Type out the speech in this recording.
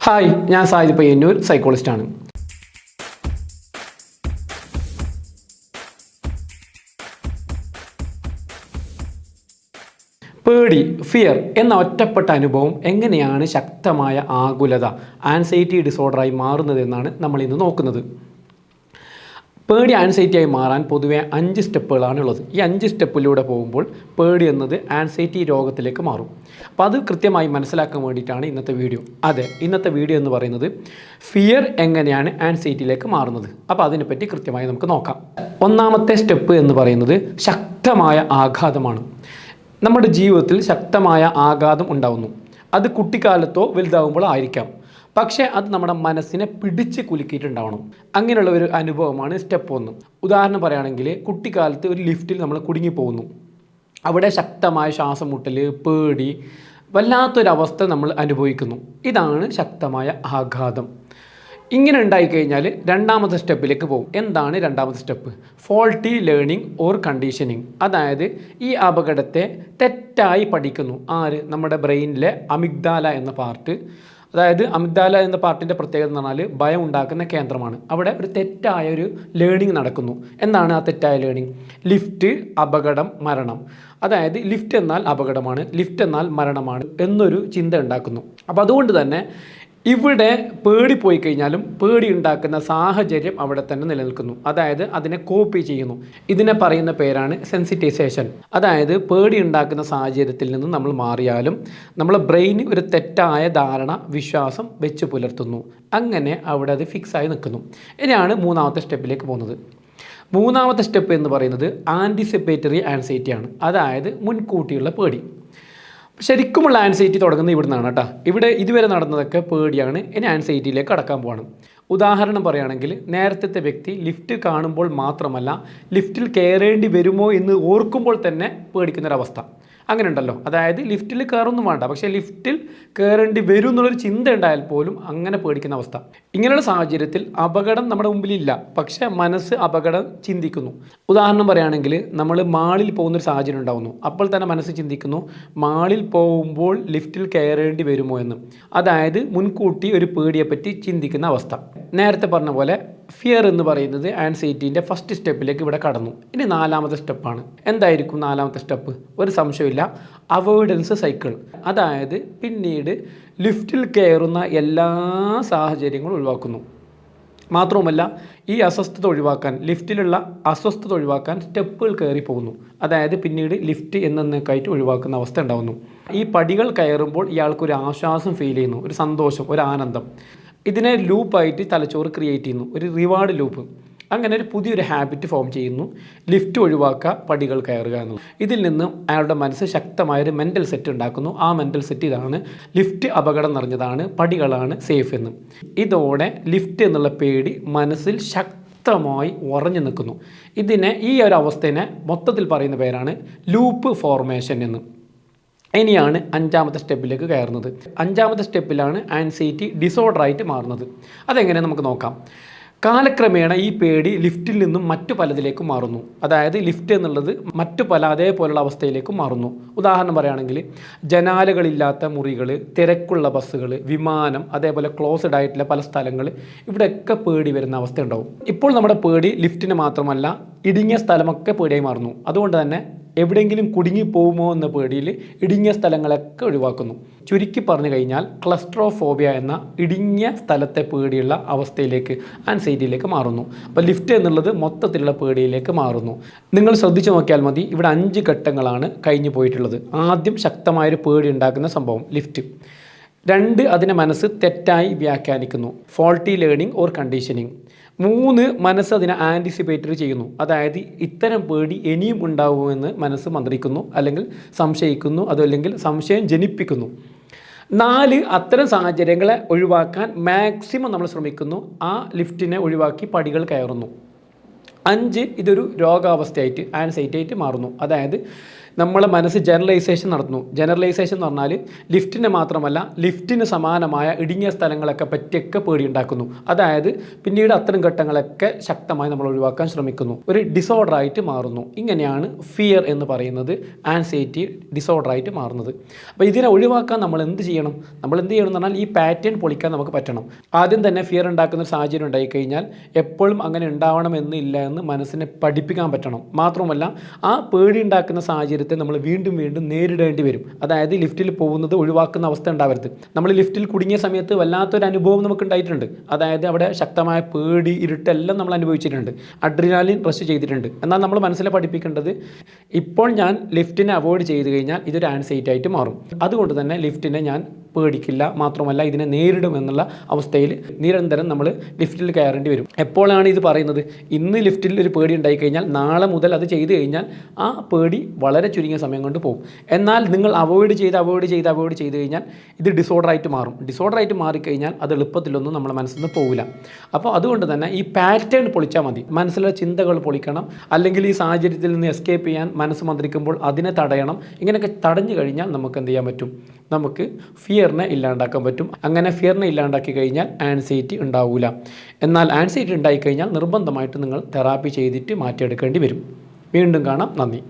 Hi, ഞാൻ Zayed Payyanur, സൈക്കോളജിസ്റ്റാണ്. പേടി, fear എന്ന ഒറ്റപ്പെട്ട അനുഭവം എങ്ങനെയാണ് ശക്തമായ ആകുലത, ആൻസൈറ്റി ഡിസോർഡറായി മാറുന്നതെന്നാണ് നമ്മൾ ഇന്ന് നോക്കുന്നത്. പേടി ആൻസൈറ്റിയായി മാറാൻ പൊതുവെ 5 സ്റ്റെപ്പുകളാണ് ഉള്ളത്. ഈ 5 സ്റ്റെപ്പിലൂടെ പോകുമ്പോൾ പേടി എന്നത് ആൻസൈറ്റി രോഗത്തിലേക്ക് മാറും. അപ്പോൾ അത് കൃത്യമായി മനസ്സിലാക്കാൻ വേണ്ടിയിട്ടാണ് ഇന്നത്തെ വീഡിയോ. അതെ, ഇന്നത്തെ വീഡിയോ എന്ന് പറയുന്നത് ഫിയർ എങ്ങനെയാണ് ആൻസൈറ്റിയിലേക്ക് മാറുന്നത്. അപ്പോൾ അതിനെപ്പറ്റി കൃത്യമായി നമുക്ക് നോക്കാം. ഒന്നാമത്തെ സ്റ്റെപ്പ് എന്ന് പറയുന്നത് ശക്തമായ ആഘാതമാണ്. നമ്മുടെ ജീവിതത്തിൽ ശക്തമായ ആഘാതം ഉണ്ടാകുന്നു. അത് കുട്ടിക്കാലത്തോ വലുതാകുമ്പോഴോ ആയിരിക്കാം. പക്ഷേ അത് നമ്മുടെ മനസ്സിനെ പിടിച്ച് കുലുക്കിയിട്ടുണ്ടാവണം. അങ്ങനെയുള്ള ഒരു അനുഭവമാണ് സ്റ്റെപ്പ് 1. ഉദാഹരണം പറയുകയാണെങ്കിൽ, കുട്ടിക്കാലത്ത് ഒരു ലിഫ്റ്റിൽ നമ്മൾ കുടുങ്ങിപ്പോകുന്നു. അവിടെ ശക്തമായ ശ്വാസം മുട്ടൽ, പേടി, വല്ലാത്തൊരവസ്ഥ നമ്മൾ അനുഭവിക്കുന്നു. ഇതാണ് ശക്തമായ ആഘാതം. ഇങ്ങനെ ഉണ്ടായിക്കഴിഞ്ഞാൽ രണ്ടാമത്തെ സ്റ്റെപ്പിലേക്ക് പോകും. എന്താണ് രണ്ടാമത്തെ step? Faulty learning or conditioning. അതായത് ഈ അപകടത്തെ തെറ്റായി പഠിക്കുന്നു. ആര്? നമ്മുടെ ബ്രെയിനിലെ അമിഗ്ദാല എന്ന പാർട്ട്. അതായത് അമിഗ്ദാല എന്ന പാർട്ടിൻ്റെ പ്രത്യേകത എന്ന് പറഞ്ഞാൽ ഭയം ഉണ്ടാക്കുന്ന കേന്ദ്രമാണ്. അവിടെ ഒരു തെറ്റായ ഒരു ലേണിംഗ് നടക്കുന്നു. എന്താണ് ആ തെറ്റായ ലേണിംഗ്? ലിഫ്റ്റ്, അപകടം, മരണം. അതായത് ലിഫ്റ്റ് എന്നാൽ അപകടമാണ്, ലിഫ്റ്റ് എന്നാൽ മരണമാണ് എന്നൊരു ചിന്ത ഉണ്ടാക്കുന്നു. അപ്പോൾ അതുകൊണ്ട് തന്നെ ഇവിടെ പേടി പോയി കഴിഞ്ഞാലും പേടി ഉണ്ടാക്കുന്ന സാഹചര്യം അവിടെ തന്നെ നിലനിൽക്കുന്നു. അതായത് അതിനെ കോപ്പി ചെയ്യുന്നു. ഇതിനെ പറയുന്ന പേരാണ് സെൻസിറ്റൈസേഷൻ. അതായത് പേടി ഉണ്ടാക്കുന്ന സാഹചര്യത്തിൽ നിന്ന് നമ്മൾ മാറിയാലും നമ്മളെ ബ്രെയിൻ ഒരു തെറ്റായ ധാരണ, വിശ്വാസം വെച്ച് പുലർത്തുന്നു. അങ്ങനെ അവിടെ അത് ഫിക്സായി നിൽക്കുന്നു. ഇനിയാണ് മൂന്നാമത്തെ സ്റ്റെപ്പിലേക്ക് പോകുന്നത്. മൂന്നാമത്തെ സ്റ്റെപ്പ് എന്ന് പറയുന്നത് ആൻറ്റിസിപ്പേറ്ററി ആൻസൈറ്റിയാണ്. അതായത് മുൻകൂട്ടിയുള്ള പേടി. ശരിക്കുമുള്ള ആൻസൈറ്റി തുടങ്ങുന്നത് ഇവിടെ നിന്നാണ് കേട്ടോ. ഇവിടെ ഇതുവരെ നടന്നതൊക്കെ പേടിയാണ്. ഇനി ആൻസൈറ്റിയിലേക്ക് കടക്കാൻ പോവാണ്. ഉദാഹരണം പറയുകയാണെങ്കിൽ, നേരത്തെ വ്യക്തി ലിഫ്റ്റ് കാണുമ്പോൾ മാത്രമല്ല, ലിഫ്റ്റിൽ കയറേണ്ടി വരുമോ എന്ന് ഓർക്കുമ്പോൾ തന്നെ പേടിക്കുന്നൊരവസ്ഥ. അങ്ങനെ ഉണ്ടല്ലോ. അതായത് ലിഫ്റ്റിൽ കയറൊന്നും വേണ്ട, പക്ഷേ ലിഫ്റ്റിൽ കയറേണ്ടി വരും എന്നുള്ളൊരു ചിന്ത ഉണ്ടായാൽ പോലും അങ്ങനെ പേടിക്കുന്ന അവസ്ഥ. ഇങ്ങനെയുള്ള സാഹചര്യത്തിൽ അപകടം നമ്മുടെ മുമ്പിലില്ല, പക്ഷേ മനസ്സ് അപകടം ചിന്തിക്കുന്നു. ഉദാഹരണം പറയുകയാണെങ്കിൽ, നമ്മൾ മാളിൽ പോകുന്നൊരു സാഹചര്യം ഉണ്ടാകുന്നു. അപ്പോൾ തന്നെ മനസ്സ് ചിന്തിക്കുന്നു, മാളിൽ പോകുമ്പോൾ ലിഫ്റ്റിൽ കയറേണ്ടി വരുമോ എന്ന്. അതായത് മുൻകൂട്ടി ഒരു പേടിയെപ്പറ്റി ചിന്തിക്കുന്ന അവസ്ഥ. നേരത്തെ പറഞ്ഞ പോലെ ഫിയർ എന്ന് പറയുന്നത് ആൻസൈറ്റീൻ്റെ ഫസ്റ്റ് സ്റ്റെപ്പിലേക്ക് ഇവിടെ കടന്നു. ഇനി നാലാമത്തെ സ്റ്റെപ്പാണ്. എന്തായിരിക്കും നാലാമത്തെ സ്റ്റെപ്പ്? ഒരു സംശയമില്ല, അവോയ്ഡൻസ് സൈക്കിൾ. അതായത് പിന്നീട് ലിഫ്റ്റിൽ കയറുന്ന എല്ലാ സാഹചര്യങ്ങളും ഒഴിവാക്കുന്നു. മാത്രവുമല്ല, ഈ അസ്വസ്ഥത ഒഴിവാക്കാൻ, ലിഫ്റ്റിലുള്ള അസ്വസ്ഥത ഒഴിവാക്കാൻ സ്റ്റെപ്പുകൾ കയറി പോകുന്നു. അതായത് പിന്നീട് ലിഫ്റ്റ് എന്നേക്കായിട്ട് ഒഴിവാക്കുന്ന അവസ്ഥ ഉണ്ടാകുന്നു. ഈ പടികൾ കയറുമ്പോൾ ഇയാൾക്കൊരു ആശ്വാസം ഫീൽ ചെയ്യുന്നു, ഒരു സന്തോഷം, ഒരു ആനന്ദം. ഇതിനെ ലൂപ്പായിട്ട് തലച്ചോറ് ക്രിയേറ്റ് ചെയ്യുന്നു, ഒരു റിവാർഡ് ലൂപ്പ്. അങ്ങനെ ഒരു പുതിയൊരു ഹാബിറ്റ് ഫോം ചെയ്യുന്നു. ലിഫ്റ്റ് ഒഴിവാക്കുക, പടികൾ കയറുക എന്നുള്ളത്. ഇതിൽ നിന്നും അയാളുടെ മനസ്സ് ശക്തമായൊരു മെൻ്റൽ സെറ്റ് ഉണ്ടാക്കുന്നു. ആ മെൻ്റൽ സെറ്റ് ഇതാണ്: ലിഫ്റ്റ് അപകടം നിറഞ്ഞതാണ്, പടികളാണ് സേഫ് എന്ന്. ഇതോടെ ലിഫ്റ്റ് എന്നുള്ള പേടി മനസ്സിൽ ശക്തമായി ഉറഞ്ഞു നിൽക്കുന്നു. ഈ ഒരു അവസ്ഥയെ മൊത്തത്തിൽ പറയുന്ന പേരാണ് ലൂപ്പ് ഫോർമേഷൻ എന്ന്. ഇനിയാണ് അഞ്ചാമത്തെ സ്റ്റെപ്പിലേക്ക് കയറുന്നത്. അഞ്ചാമത്തെ സ്റ്റെപ്പിലാണ് ആൻസൈറ്റി ഡിസോർഡറായിട്ട് മാറുന്നത്. അതെങ്ങനെ നമുക്ക് നോക്കാം. കാലക്രമേണ ഈ പേടി ലിഫ്റ്റിൽ നിന്നും മറ്റു പലതിലേക്കും മാറുന്നു. അതായത് ലിഫ്റ്റ് എന്നുള്ളത് മറ്റു പല അതേപോലുള്ള അവസ്ഥയിലേക്കും മാറുന്നു. ഉദാഹരണം പറയുകയാണെങ്കിൽ, ജനാലകളില്ലാത്ത മുറികൾ, തിരക്കുള്ള ബസ്സുകൾ, വിമാനം, അതേപോലെ ക്ലോസ്ഡ് ആയിട്ടുള്ള പല സ്ഥലങ്ങൾ, ഇവിടെയൊക്കെ പേടി വരുന്ന അവസ്ഥ ഉണ്ടാവും. ഇപ്പോൾ നമ്മുടെ പേടി ലിഫ്റ്റിന് മാത്രമല്ല, ഇടുങ്ങിയ സ്ഥലമൊക്കെ പേടിയായി മാറുന്നു. അതുകൊണ്ട് തന്നെ എവിടെയെങ്കിലും കുടുങ്ങിപ്പോകുമോ എന്ന പേടിയിൽ ഇടുങ്ങിയ സ്ഥലങ്ങളൊക്കെ ഒഴിവാക്കുന്നു. ചുരുക്കി പറഞ്ഞു കഴിഞ്ഞാൽ ക്ലസ്ട്രോഫോബിയ എന്ന ഇടുങ്ങിയ സ്ഥലത്തെ പേടിയുള്ള അവസ്ഥയിലേക്ക്, ആൻസൈറ്റിയിലേക്ക് മാറുന്നു. അപ്പോൾ ലിഫ്റ്റ് എന്നുള്ളത് മൊത്തത്തിലുള്ള പേടിയിലേക്ക് മാറുന്നു. നിങ്ങൾ ശ്രദ്ധിച്ചു നോക്കിയാൽ മതി, ഇവിടെ 5 ഘട്ടങ്ങളാണ് കഴിഞ്ഞു പോയിട്ടുള്ളത്. ആദ്യം ശക്തമായൊരു പേടി ഉണ്ടാക്കുന്ന സംഭവം ലിഫ്റ്റ്. 2, അതിനെ മനസ്സ് തെറ്റായി വ്യാഖ്യാനിക്കുന്നു, ഫോൾട്ടി ലേണിംഗ് ഓർ കണ്ടീഷനിങ്. 3, മനസ്സ് അതിനെ ആൻറ്റിസിപ്പേറ്ററി ചെയ്യുന്നു. അതായത് ഇത്തരം പേടി ഇനിയും ഉണ്ടാവുമെന്ന് മനസ്സ് മന്ത്രിക്കുന്നു, അല്ലെങ്കിൽ സംശയിക്കുന്നു, അതല്ലെങ്കിൽ സംശയം ജനിപ്പിക്കുന്നു. 4, അത്തരം സാഹചര്യങ്ങളെ ഒഴിവാക്കാൻ മാക്സിമം നമ്മൾ ശ്രമിക്കുന്നു, ആ ലിഫ്റ്റിനെ ഒഴിവാക്കി പടികൾ കയറുന്നു. 5, ഇതൊരു രോഗാവസ്ഥയായിട്ട്, ആൻസൈറ്റി ആയിട്ട് മാറുന്നു. അതായത് നമ്മളെ മനസ്സ് ജനറലൈസേഷൻ നടത്തുന്നു. ജനറലൈസേഷൻ എന്ന് പറഞ്ഞാൽ ലിഫ്റ്റിനെ മാത്രമല്ല, ലിഫ്റ്റിന് സമാനമായ ഇടുങ്ങിയ സ്ഥലങ്ങളൊക്കെ പറ്റിയൊക്കെ പേടിയുണ്ടാക്കുന്നു. അതായത് പിന്നീട് അത്തരം ഘട്ടങ്ങളൊക്കെ ശക്തമായി നമ്മൾ ഒഴിവാക്കാൻ ശ്രമിക്കുന്നു. ഒരു ഡിസോർഡറായിട്ട് മാറുന്നു. ഇങ്ങനെയാണ് ഫിയർ എന്ന് പറയുന്നത് ആൻസൈറ്റി ഡിസോർഡറായിട്ട് മാറുന്നത്. അപ്പോൾ ഇതിനെ ഒഴിവാക്കാൻ നമ്മൾ എന്ത് ചെയ്യണം എന്ന് പറഞ്ഞാൽ ഈ പാറ്റേൺ പൊളിക്കാൻ നമുക്ക് പറ്റണം. ആദ്യം തന്നെ ഫിയർ ഉണ്ടാക്കുന്ന ഒരു സാഹചര്യം ഉണ്ടായിക്കഴിഞ്ഞാൽ എപ്പോഴും അങ്ങനെ ഉണ്ടാവണമെന്നില്ല എന്ന് മനസ്സിനെ പഠിപ്പിക്കാൻ പറ്റണം. മാത്രമല്ല ആ പേടി ഉണ്ടാക്കുന്ന സാഹചര്യത്തെ നമ്മൾ വീണ്ടും നേരിടേണ്ടി വരും. അതായത് ലിഫ്റ്റിൽ പോകുന്നത് ഒഴിവാക്കുന്ന അവസ്ഥ ഉണ്ടാവരുത്. നമ്മൾ ലിഫ്റ്റിൽ കുടുങ്ങിയ സമയത്ത് വല്ലാത്തൊരു അനുഭവം നമുക്ക് ഉണ്ടായിട്ടുണ്ട്. അതായത് അവിടെ ശക്തമായ പേടി, ഇരുട്ടെല്ലാം നമ്മൾ അനുഭവിച്ചിട്ടുണ്ട്. അഡ്രിനാലിൻ റഷ് ചെയ്തിട്ടുണ്ട്. എന്നാൽ നമ്മൾ മനസ്സിലെ പഠിപ്പിക്കേണ്ടത് ഇപ്പോൾ ഞാൻ ലിഫ്റ്റിനെ അവോയ്ഡ് ചെയ്ത് കഴിഞ്ഞാൽ ഇതൊരു ആൻസൈറ്റി ആയിട്ട് മാറും. അതുകൊണ്ട് തന്നെ ലിഫ്റ്റിനെ ഞാൻ പേടിക്കില്ല, മാത്രമല്ല ഇതിനെ നേരിടുമെന്നുള്ള അവസ്ഥയിൽ നിരന്തരം നമ്മൾ ലിഫ്റ്റിൽ കയറേണ്ടി വരും. എപ്പോഴാണ് ഇത് പറയുന്നത്? ഇന്ന് ലിഫ്റ്റിൽ ഒരു പേടി ഉണ്ടായിക്കഴിഞ്ഞാൽ നാളെ മുതൽ അത് ചെയ്ത് കഴിഞ്ഞാൽ ആ പേടി വളരെ ചുരുങ്ങിയ സമയം കൊണ്ട് പോകും. എന്നാൽ നിങ്ങൾ അവോയ്ഡ് ചെയ്ത് കഴിഞ്ഞാൽ ഇത് ഡിസോർഡറായിട്ട് മാറും. ഡിസോർഡറായിട്ട് മാറിക്കഴിഞ്ഞാൽ അത് എളുപ്പത്തിലൊന്നും നമ്മുടെ മനസ്സിൽ നിന്ന് പോകില്ല. അപ്പോൾ അതുകൊണ്ട് തന്നെ ഈ പാറ്റേൺ പൊളിച്ചാൽ മതി. മനസ്സിലെ ചിന്തകൾ പൊളിക്കണം, അല്ലെങ്കിൽ ഈ സാഹചര്യത്തിൽ നിന്ന് എസ്കേപ്പ് ചെയ്യാൻ മനസ്സ് മന്ത്രിക്കുമ്പോൾ അതിനെ തടയണം. ഇങ്ങനെയൊക്കെ തടഞ്ഞു കഴിഞ്ഞാൽ നമുക്ക് എന്ത് ചെയ്യാൻ പറ്റും? നമുക്ക് ഫിയറിനെ ഇല്ലാണ്ടാക്കാൻ പറ്റും. അങ്ങനെ ഫിയറിനെ ഇല്ലാണ്ടാക്കി കഴിഞ്ഞാൽ ആൻസൈറ്റി ഉണ്ടാവില്ല. എന്നാൽ ആൻസൈറ്റി ഉണ്ടായിക്കഴിഞ്ഞാൽ നിർബന്ധമായിട്ട് നിങ്ങൾ തെറാപ്പി ചെയ്തിട്ട് മാറ്റിയെടുക്കേണ്ടി വരും. വീണ്ടും കാണാം. നന്ദി.